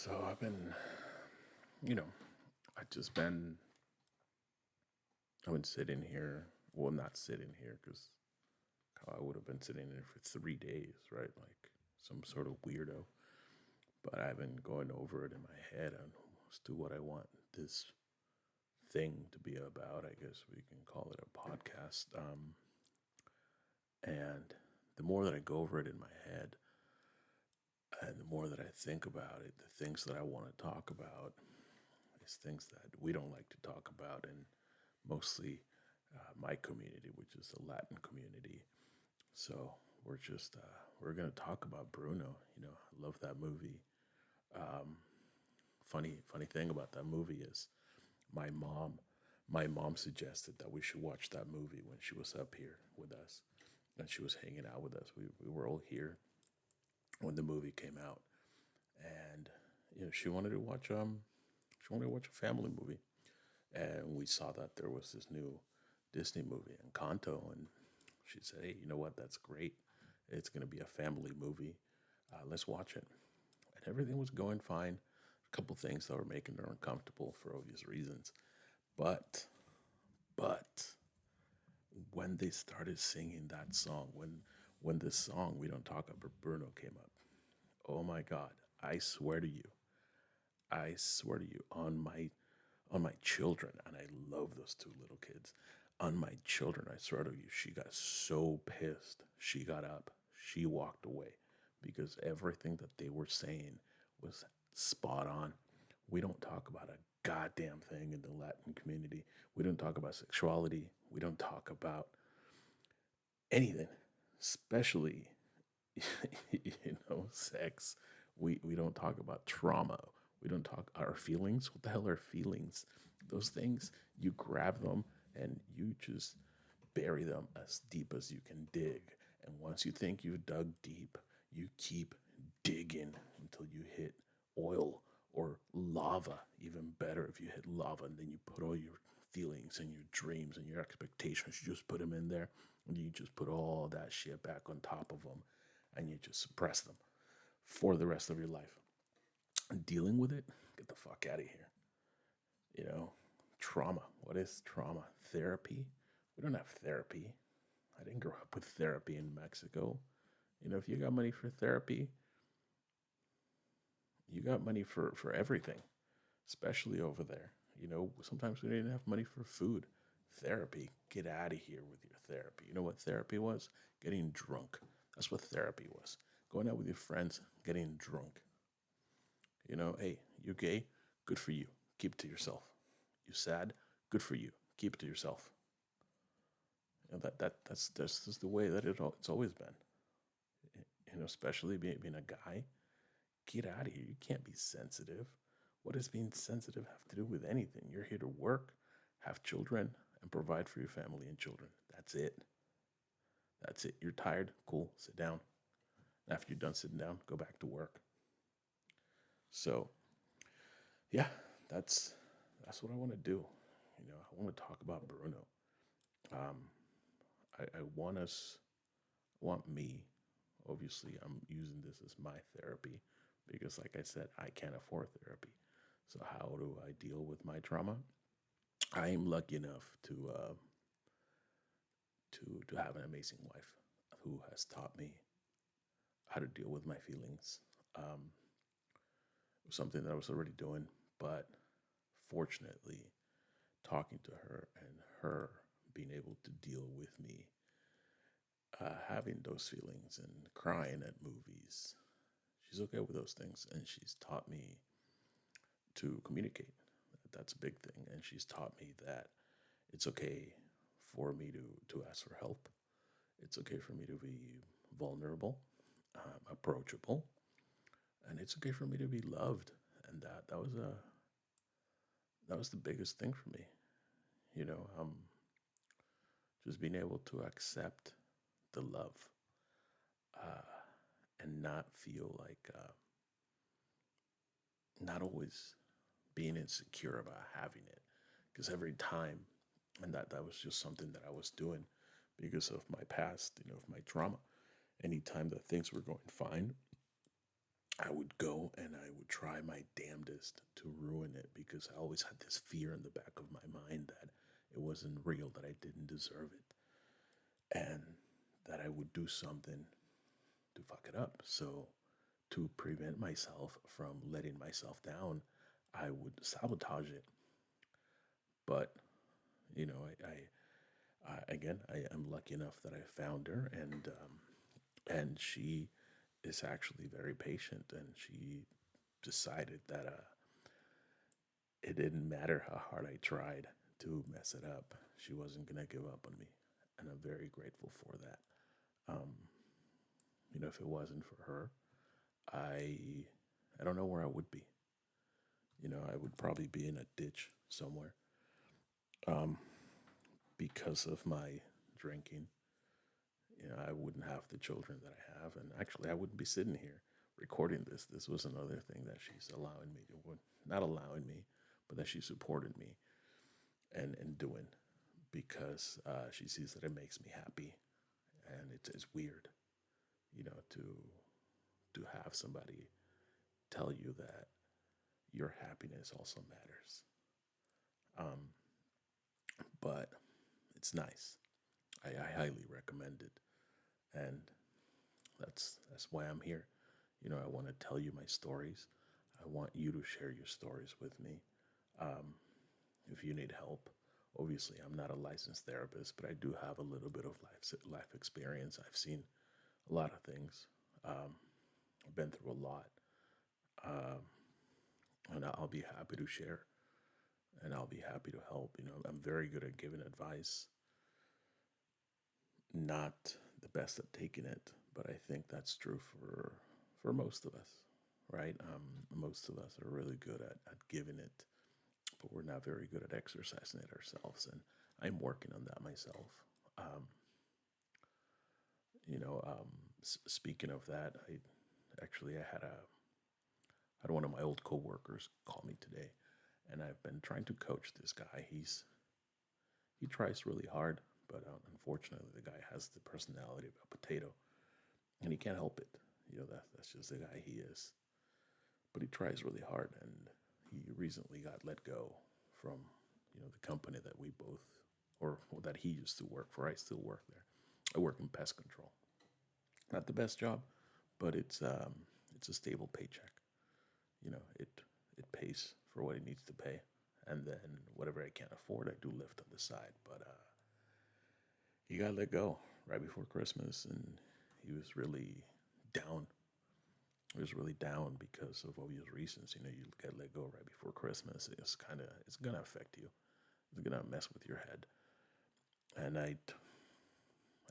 So you know, I've been sitting here. Well, not sitting here because I would have been sitting here for 3 days, right? Like some sort of weirdo. But I've been going over it in my head on as to what I want this thing to be about. I guess we can call it a podcast. And the more that I go over it in my head, and the more that I think about it, the things that I want to talk about is things that we don't like to talk about, and mostly my community, which is the Latin community. So we're gonna talk about Bruno. I love that movie. Um, funny thing about that movie is my mom my mom suggested that we should watch that movie when she was up here with us, and she was hanging out with us. We were all here when the movie came out, and she wanted to watch a family movie, and we saw that there was this new Disney movie, Encanto, and she said, "Hey, you know what? That's great. It's going to be a family movie. Let's watch it." And everything was going fine. A couple things that were making her uncomfortable for obvious reasons, but but when they started singing that song, when this song "We Don't Talk About Bruno" came up, oh my God! I swear to you, I swear to you, on my children, and I love those two little kids. On my children, I swear to you, she got so pissed. She got up, she walked away because everything that they were saying was spot on. We don't talk about a goddamn thing in the Latin community. We don't talk about sexuality. We don't talk about anything, especially sex. We don't talk about trauma. We don't talk our feelings. What the hell are feelings? Those things, you grab them and you just bury them as deep as you can dig. And once you think you've dug deep, you keep digging until you hit oil or lava. Even better if you hit lava, and then you put all your feelings and your dreams and your expectations, you just put them in there, and you just put all that shit back on top of them, and you just suppress them for the rest of your life. And dealing with it, get the fuck out of here. You know, trauma. What is trauma? Therapy? We don't have therapy. I didn't grow up with therapy in Mexico. If you got money for therapy, you got money for everything, especially over there. Sometimes we didn't have money for food. Therapy, get out of here with your therapy. You know what therapy was? Getting drunk. That's what therapy was. Going out with your friends, getting drunk. Hey, you gay? Good for you. Keep it to yourself. You sad? Good for you. Keep it to yourself. That's just the way that it's always been. Especially being a guy. Get out of here. You can't be sensitive. What does being sensitive have to do with anything? You're here to work, have children, and provide for your family and children. That's it. That's it. You're tired? Cool. Sit down. After you're done sitting down, go back to work. So, yeah, that's what I want to do. I want to talk about Bruno. Um, I want us, want me. Obviously, I'm using this as my therapy because, like I said, I can't afford therapy. So, how do I deal with my trauma? I am lucky enough to have an amazing wife who has taught me how to deal with my feelings. It was something that I was already doing, but fortunately, talking to her and her being able to deal with me, having those feelings and crying at movies, she's okay with those things, and she's taught me to communicate. That's a big thing, and she's taught me that it's okay for me to ask for help. It's okay for me to be vulnerable, approachable, and it's okay for me to be loved. And that was the biggest thing for me. Just being able to accept the love, uh, and not feel like not always being insecure about having it, because every time, and that was just something that I was doing because of my past, of my trauma. Anytime that things were going fine, I would go and I would try try my damnedest to ruin it because I always had this fear in the back of my mind that it wasn't real, that I didn't deserve it, and that I would do something to fuck it up. So, to prevent myself from letting myself down, I would sabotage it. But, you know, I am lucky enough that I found her, and she is actually very patient, and she decided that it didn't matter how hard I tried to mess it up. She wasn't gonna give up on me, and I'm very grateful for that. Um, if it wasn't for her, I I don't know where I would be. I would probably be in a ditch somewhere, um, because of my drinking. I wouldn't have the children that I have, and actually, I wouldn't be sitting here recording this. This was another thing that she's allowing me to, well, not allowing me, but that she supported me and doing because she sees that it makes me happy, and it's weird, to have somebody tell you that your happiness also matters. Um, but it's nice. I highly recommend it, and that's why I'm here. I want to tell you my stories. I want you to share your stories with me. Um, if you need help, obviously I'm not a licensed therapist, but I do have a little bit of life experience. I've seen a lot of things. I've been through a lot, um, and I'll be happy to share, and I'll be happy to help. I'm very good at giving advice, not the best at taking it, but I think that's true for most of us, right? Most of us are really good at giving it, but we're not very good at exercising it ourselves, and I'm working on that myself. Um, Speaking of that, I had one of my old coworkers call me today, and I've been trying to coach this guy. He tries really hard, but unfortunately, the guy has the personality of a potato, and he can't help it. That's just the guy he is. But he tries really hard, and he recently got let go from the company that we both, or that he used to work for. I still work there. I work in pest control. Not the best job, but it's a stable paycheck. It pays for what it needs to pay, and then whatever I can't afford, I do lift on the side. But he got let go right before Christmas, and he was really down. He was really down because of obvious reasons. You get let go right before Christmas. It's gonna affect you. It's gonna mess with your head. And I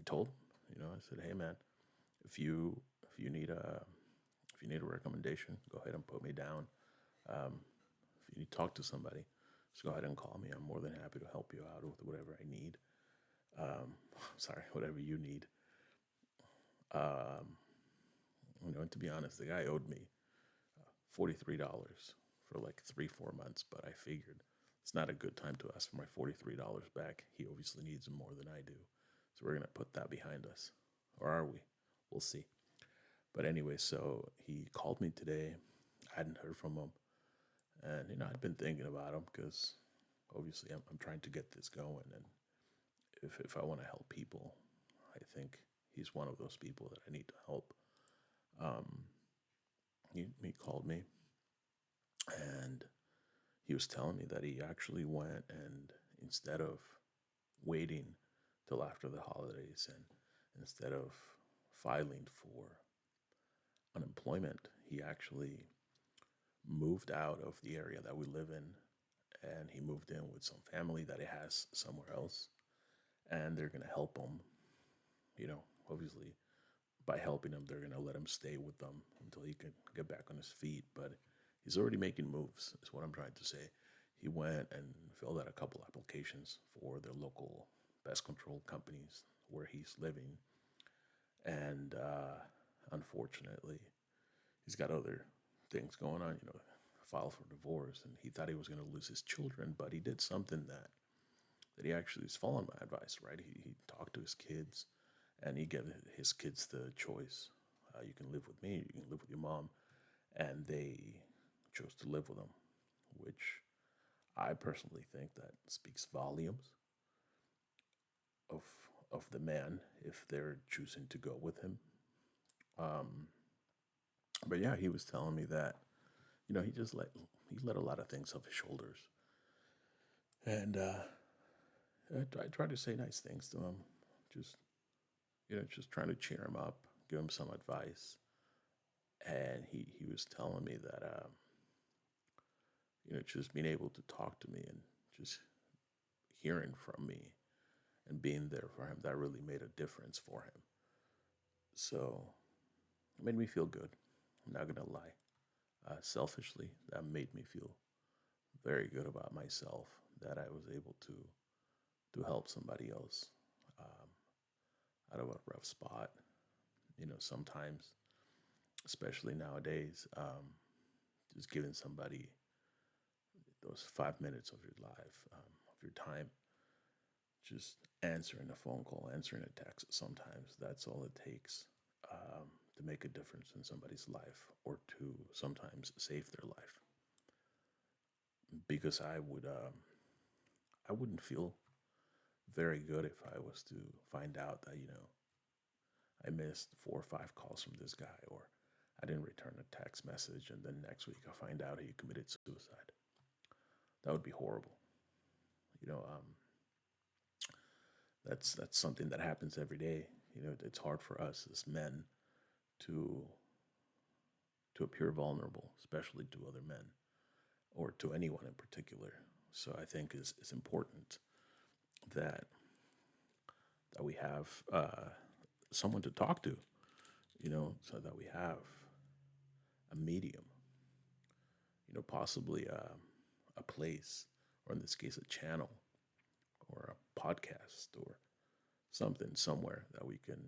told him, I said, hey man, if you if you need a if you need a recommendation, go ahead and put me down. Um, if you need to talk to somebody, just go ahead and call me. I'm more than happy to help you out with whatever I need. Sorry, whatever you need. Um, and to be honest, the guy owed me $43 for like 3 4 months, but I figured it's not a good time to ask for my $43 back. He obviously needs more than I do, so we're gonna put that behind us, or are we? We'll see. But anyway, so he called me today. I hadn't heard from him, and I'd been thinking about him because obviously I'm trying to get this going, and if I want to help people, I think he's one of those people that I need to help. Um, he called me, and he was telling me that he actually went, and instead of waiting till after the holidays, and instead of filing for unemployment, he actually moved out of the area that we live in, and he moved in with some family that he has somewhere else, and they're going to help him. Obviously, by helping him, they're going to let him stay with them until he can get back on his feet. But he's already making moves, is what I'm trying to say. He went and filled out a couple applications for the local pest control companies where he's living, and unfortunately, he's got other things going on. File for divorce, and he thought he was going to lose his children, but he did something that he actually is following my advice. Right? He talked to his kids, and he gave his kids the choice. You can live with me. You can live with your mom, and they chose to live with him, which I personally think that speaks volumes of of the man if they're choosing to go with him. Um, but yeah, he was telling me that he let a lot of things off his shoulders, and I tried to say nice things to him, just just trying to cheer him up, give him some advice, and he was telling me that just being able to talk to me and just hearing from me and being there for him, that really made a difference for him. So it made me feel good. I'm not gonna lie. Selfishly, that made me feel very good about myself that I was able to help somebody else um, out of a rough spot. Sometimes, especially nowadays, just giving somebody those 5 minutes of your life, of your time, just answering a phone call, answering a text. Sometimes that's all it takes to make a difference in somebody's life or to sometimes save their life. Because I wouldn't feel very good if I was to find out that I missed 4 or 5 calls from this guy, or I didn't return a text message, and then next week I find out he committed suicide. That would be horrible. You know, that's something that happens every day. It's hard for us as men to to appear vulnerable, especially to other men or to anyone in particular. So I think is important that we have someone to talk to, so that we have a medium, possibly a place, or in this case, a channel or a podcast or something somewhere that we can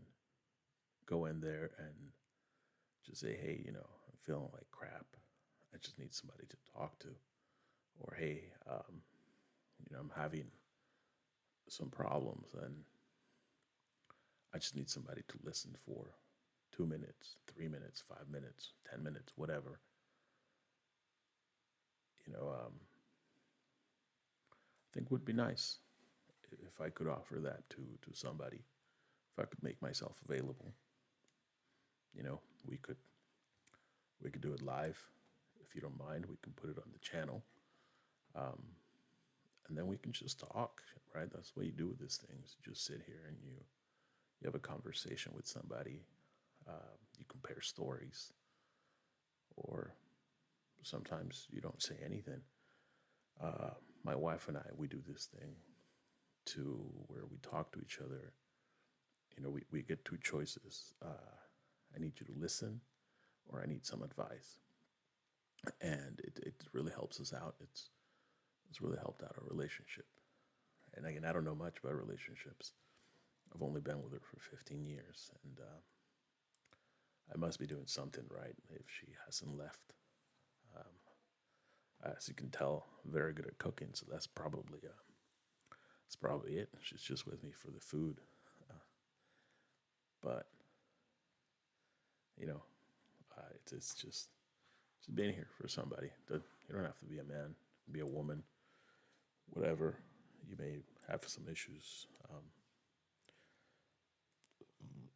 go in there and just say, hey, I'm feeling like crap. I just need somebody to talk to. Or, hey, I'm having some problems and I just need somebody to listen for 2 minutes, 3 minutes, 5 minutes, 10 minutes, whatever. I think would be nice if I could offer that to somebody. If I could make myself available, you know, we could we could do it live. If you don't mind, we can put it on the channel, um, and then we can just talk. Right, that's what you do with these things. You just sit here and you have a conversation with somebody. You compare stories, or sometimes you don't say anything. Uh, my wife and I, we do this thing to where we talk to each other. We get two choices. I need you to listen, or I need some advice. And it really helps us out. It's really helped out our relationship. And again, I don't know much about relationships. I've only been with her for 15 years, and I must be doing something right if she hasn't left. As you can tell, I'm very good at cooking, so that's probably it. She's just with me for the food, uh, but you know, it's just being here for somebody. You don't have to be a man, be a woman, whatever. You may have some issues.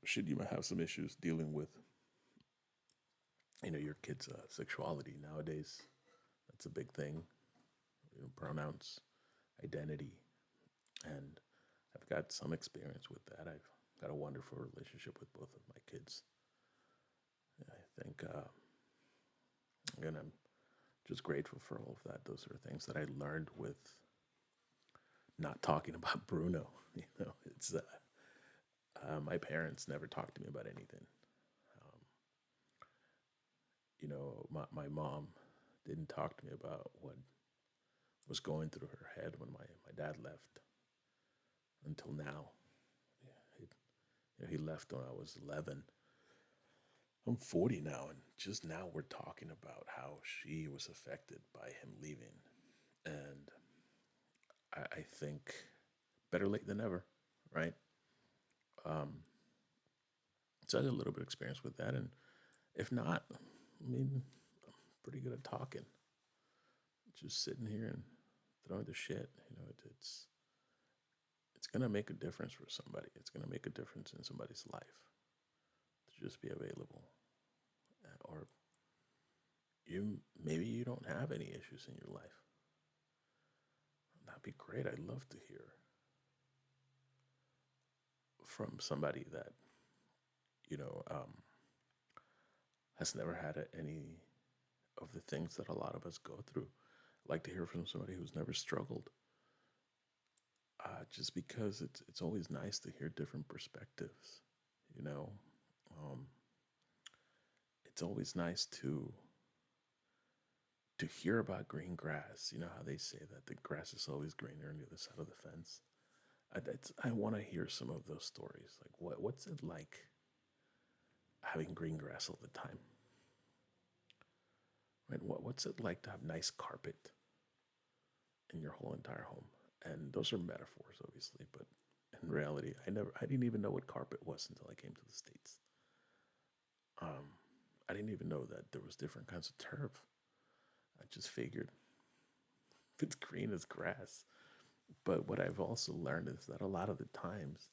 Should you have some issues dealing with your kids' sexuality nowadays? That's a big thing. Pronouns, identity, and I've got some experience with that. I've got a wonderful relationship with both of my kids. I think, again, I'm just grateful for all of that. Those are things that I learned with not talking about Bruno. It's my parents never talked to me about anything. Um, my mom didn't talk to me about what was going through her head when my dad left until now. He left when I was 11. I'm 40 now, and just now we're talking about how she was affected by him leaving. And I think better late than never, right? Um, so I had a little bit of experience with that. And if not, I mean, I'm pretty good at talking. just sitting here and throwing the shit. It's gonna make a difference for somebody. It's gonna make a difference in somebody's life to just be available. Or you maybe you don't have any issues in your life. That'd be great. I'd love to hear from somebody that you know um, has never had any of the things that a lot of us go through. I'd like to hear from somebody who's never struggled. Just because it's always nice to hear different perspectives. You know, um, it's always nice to hear about green grass. You know how they say that the grass is always greener on the other side of the fence. I want to hear some of those stories. Like, what's it like having green grass all the time? Right? What's it like to have nice carpet in your whole entire home? And those are metaphors, obviously, but in reality, I didn't even know what carpet was until I came to the states. Um, I didn't even know that there was different kinds of turf. I just figured if it's green as grass. But what I've also learned is that a lot of the times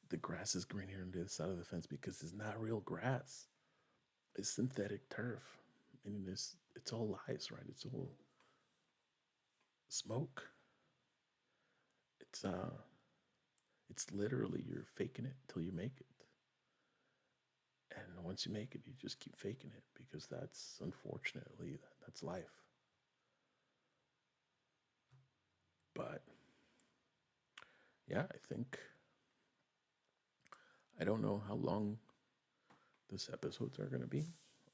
the grass is greener on the other side of the fence because it's not real grass. It's synthetic turf. And it's all lies, right? It's all smoke. It's it's literally you're faking it till you make it. And once you make it, you just keep faking it because that's unfortunately that's life. But yeah, I don't know how long this episodes are going to be.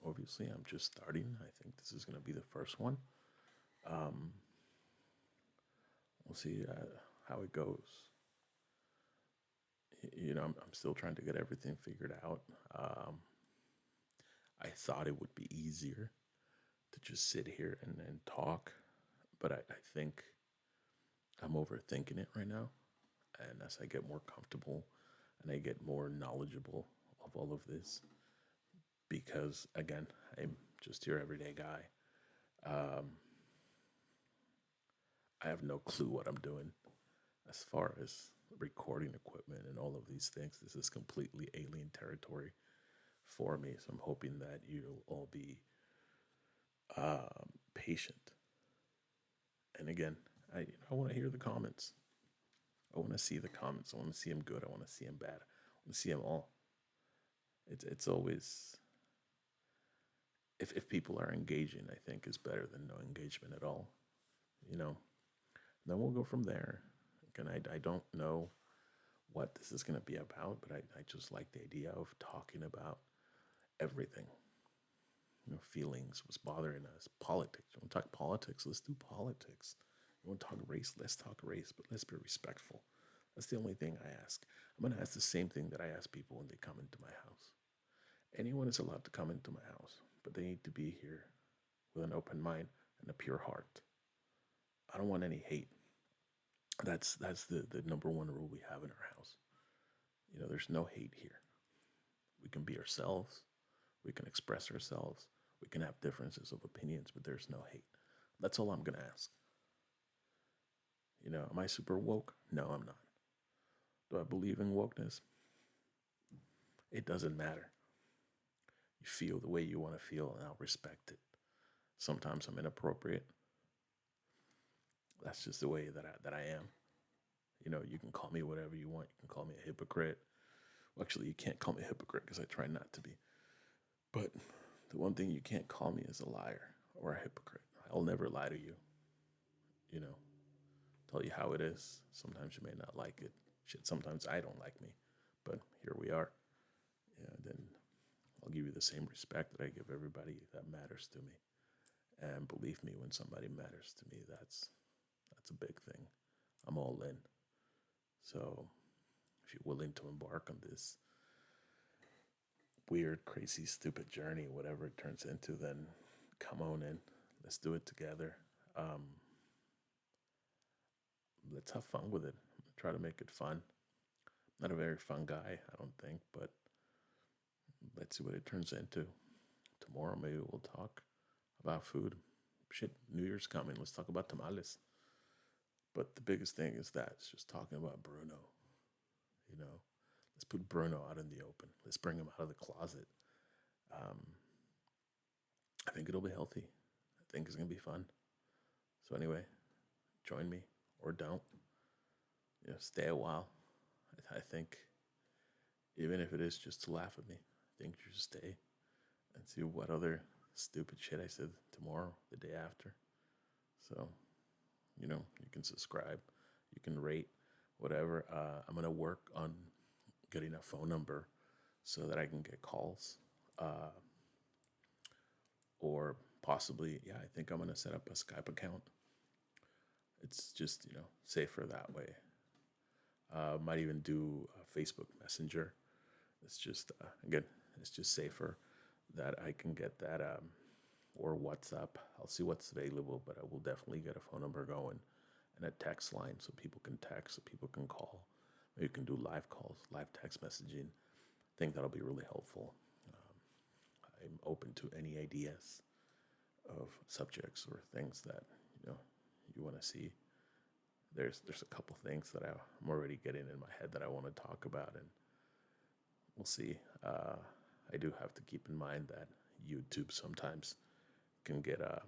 Obviously, I'm just starting. I think this is going to be the first one. Um, we'll see how it goes. I'm still trying to get everything figured out. Um, I thought it would be easier to just sit here and talk, but I think I'm overthinking it right now. And as I get more comfortable and I get more knowledgeable of all of this, because again, I'm just your everyday guy. Um, I have no clue what I'm doing as far as recording equipment and all of these things. This is completely alien territory for me. So I'm hoping that you'll all be patient. And again, I want to hear the comments. I want to see the comments. I want to see them good. I want to see them bad. I want to see them all. It's always if people are engaging, I think is better than no engagement at all. You know, then we'll go from there. Again, I don't know what this is going to be about, but I just like the idea of talking about everything. Feelings, what's bothering us, politics. You want to talk politics? Let's do politics. You want to talk race? Let's talk race, but let's be respectful. That's the only thing I ask. I'm going to ask the same thing that I ask people when they come into my house. Anyone is allowed to come into my house, but they need to be here with an open mind and a pure heart. I don't want any hate. That's the number one rule we have in our house. There's no hate here. We can be ourselves. We can express ourselves. We can have differences of opinions, but there's no hate. That's all I'm going to ask. Am I super woke? No, I'm not. Do I believe in wokeness? It doesn't matter. You feel the way you want to feel, and I'll respect it. Sometimes I'm inappropriate. That's just the way that I am. You can call me whatever you want. You can call me a hypocrite. Well, actually, you can't call me a hypocrite because I try not to be. But the one thing you can't call me is a liar or a hypocrite. I'll never lie to you. You know, tell you how it is. Sometimes you may not like it. Shit, sometimes I don't like me. But here we are. Yeah, then I'll give you the same respect that I give everybody that matters to me. And believe me, when somebody matters to me, that's a big thing. I'm all in. So if you're willing to embark on this weird, crazy, stupid journey, whatever it turns into, then come on in. Let's do it together. Um, let's have fun with it. Try to make it fun. Not a very fun guy, I don't think, but let's see what it turns into. Tomorrow, maybe we'll talk about food. shit, New Year's coming. Let's talk about tamales. But the biggest thing is that it's just talking about Bruno. You know, let's put Bruno out in the open. Let's bring him out of the closet. Um, I think it'll be healthy. I think it's gonna be fun. So anyway, join me or don't. Stay a while. I think even if it is just to laugh at me, I think you should stay and see what other stupid shit I said tomorrow, the day after. So you can subscribe, you can rate, whatever. I'm gonna work on getting a phone number so that I can get calls, uh, or possibly, yeah, I think I'm gonna set up a Skype account. It's just safer that way. Might even do a Facebook Messenger. It's just again, it's just safer that I can get that, or WhatsApp. I'll see what's available, but I will definitely get a phone number going and a text line so people can text, so people can call. Maybe you can do live calls, live text messaging. I think that'll be really helpful. I'm open to any ideas of subjects or things that you know you want to see. There's a couple things that I'm already getting in my head that I want to talk about, and we'll see. I do have to keep in mind that YouTube sometimes can get a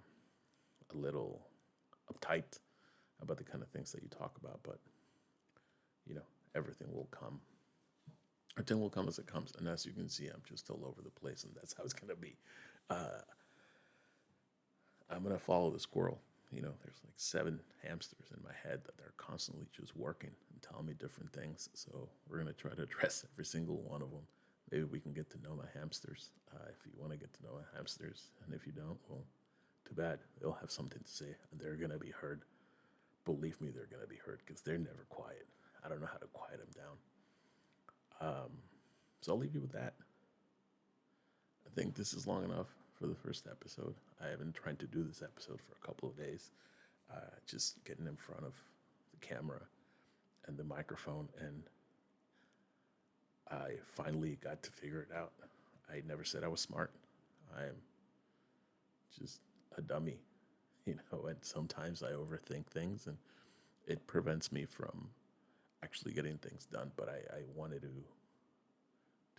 little uptight about the kind of things that you talk about, but you know, everything will come. Everything will come as it comes, and as you can see, I'm just all over the place, and that's how it's gonna be. Uh, I'm gonna follow the squirrel. There's like 7 hamsters in my head that they're constantly just working and telling me different things. So we're gonna try to address every single one of them. Maybe we can get to know my hamsters. If you want to get to know my hamsters, and if you don't, well, too bad. They'll have something to say, and they're gonna be heard. Believe me, they're gonna be heard because they're never quiet. I don't know how to quiet them down. So I'll leave you with that. I think this is long enough for the first episode. I have been trying to do this episode for a couple of days, just getting in front of the camera and the microphone, and I finally got to figure it out. I never said I was smart. I am just a dummy, and sometimes I overthink things, and it prevents me from actually getting things done. But I wanted to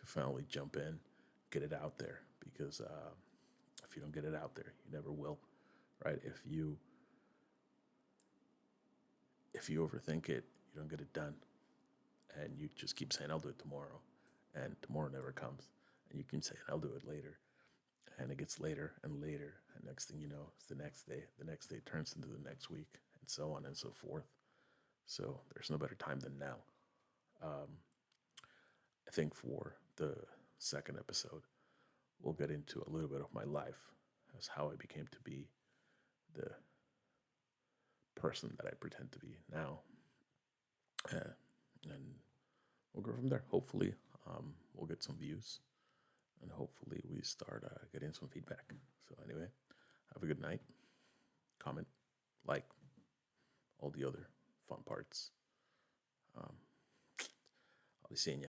finally jump in, get it out there, because if you don't get it out there, you never will, right? If you overthink it, you don't get it done, and you just keep saying I'll do it tomorrow, and tomorrow never comes, and you keep saying I'll do it later, and it gets later and later, and next thing you know, it's the next day. The next day turns into the next week, and so on and so forth. So there's no better time than now. Um, I think for the second episode, we'll get into a little bit of my life as how I became to be the person that I pretend to be now, and we'll go from there. Hopefully, we'll get some views, and hopefully, we start getting some feedback. So anyway, have a good night. Comment, like, all the other fun parts. Um, I'll be seeing you.